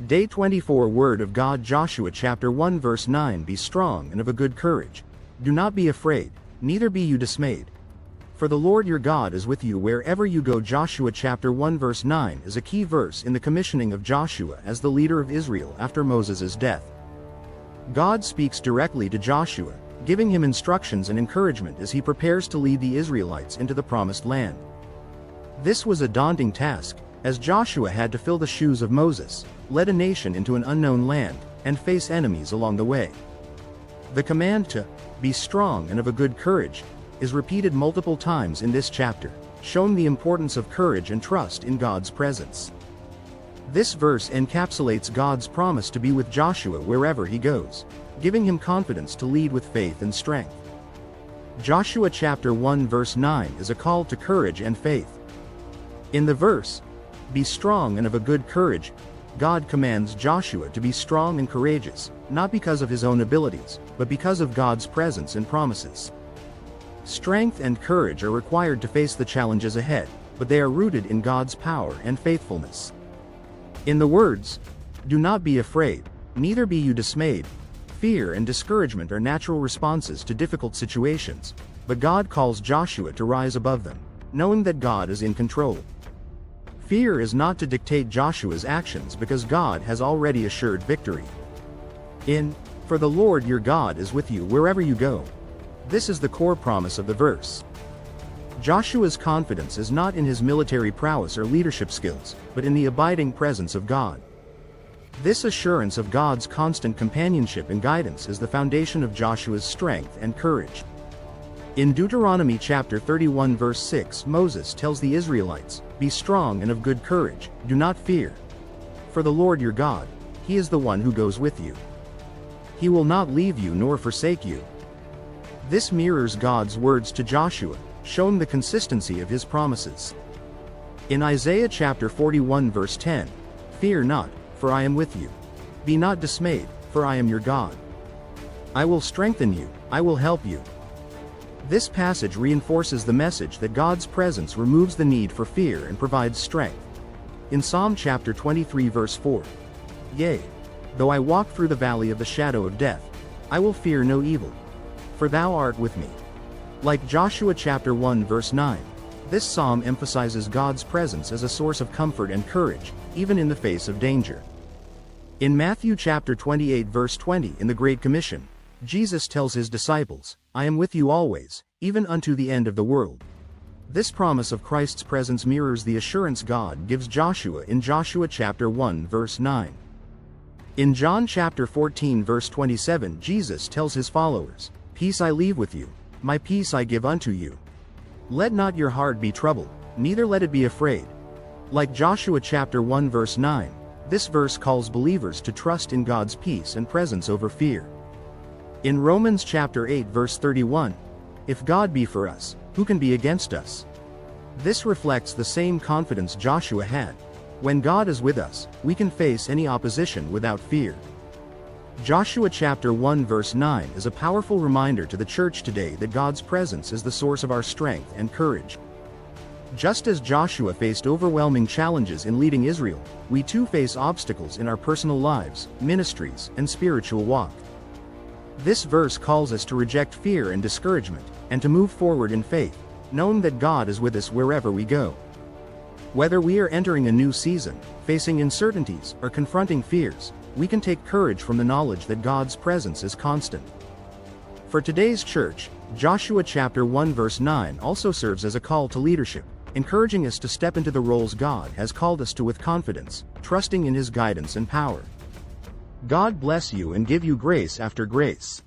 Day 24 Word of God Joshua chapter 1 verse 9 Be strong and of a good courage. Do not be afraid, neither be you dismayed. For the Lord your God is with you wherever you go. Joshua chapter 1 verse 9 is a key verse in the commissioning of Joshua as the leader of Israel after Moses' death. God speaks directly to Joshua, giving him instructions and encouragement as he prepares to lead the Israelites into the promised land. This was a daunting task, as Joshua had to fill the shoes of Moses, lead a nation into an unknown land, and face enemies along the way. The command to be strong and of a good courage is repeated multiple times in this chapter, showing the importance of courage and trust in God's presence. This verse encapsulates God's promise to be with Joshua wherever he goes, giving him confidence to lead with faith and strength. Joshua chapter 1 verse 9 is a call to courage and faith. In the verse, "Be strong and of a good courage," God commands Joshua to be strong and courageous, not because of his own abilities, but because of God's presence and promises. Strength and courage are required to face the challenges ahead, but they are rooted in God's power and faithfulness. In the words, "Do not be afraid, neither be you dismayed," fear and discouragement are natural responses to difficult situations, but God calls Joshua to rise above them, knowing that God is in control. Fear is not to dictate Joshua's actions because God has already assured victory. For the Lord your God is with you wherever you go. This is the core promise of the verse. Joshua's confidence is not in his military prowess or leadership skills, but in the abiding presence of God. This assurance of God's constant companionship and guidance is the foundation of Joshua's strength and courage. In Deuteronomy chapter 31 verse 6 Moses tells the Israelites, "Be strong and of good courage, do not fear. For the Lord your God, He is the one who goes with you. He will not leave you nor forsake you." This mirrors God's words to Joshua, showing the consistency of His promises. In Isaiah chapter 41 verse 10, "Fear not, for I am with you. Be not dismayed, for I am your God. I will strengthen you, I will help you." This passage reinforces the message that God's presence removes the need for fear and provides strength. In Psalm chapter 23 verse 4, "Yea, though I walk through the valley of the shadow of death, I will fear no evil, for thou art with me." Like Joshua chapter 1 verse 9, this psalm emphasizes God's presence as a source of comfort and courage, even in the face of danger. In Matthew chapter 28 verse 20 in the Great Commission, Jesus tells his disciples, "I am with you always, even unto the end of the world." This promise of Christ's presence mirrors the assurance God gives Joshua in Joshua chapter 1 verse 9. In John chapter 14 verse 27 Jesus tells his followers, "Peace I leave with you, my peace I give unto you. Let not your heart be troubled, neither let it be afraid." Like Joshua chapter 1 verse 9, this verse calls believers to trust in God's peace and presence over fear. In Romans chapter 8 verse 31, "If God be for us, who can be against us?" This reflects the same confidence Joshua had. When God is with us, we can face any opposition without fear. Joshua chapter 1 verse 9 is a powerful reminder to the church today that God's presence is the source of our strength and courage. Just as Joshua faced overwhelming challenges in leading Israel, we too face obstacles in our personal lives, ministries, and spiritual walk. This verse calls us to reject fear and discouragement, and to move forward in faith, knowing that God is with us wherever we go. Whether we are entering a new season, facing uncertainties, or confronting fears, we can take courage from the knowledge that God's presence is constant. For today's church, Joshua chapter 1 verse 9 also serves as a call to leadership, encouraging us to step into the roles God has called us to with confidence, trusting in His guidance and power. God bless you and give you grace after grace.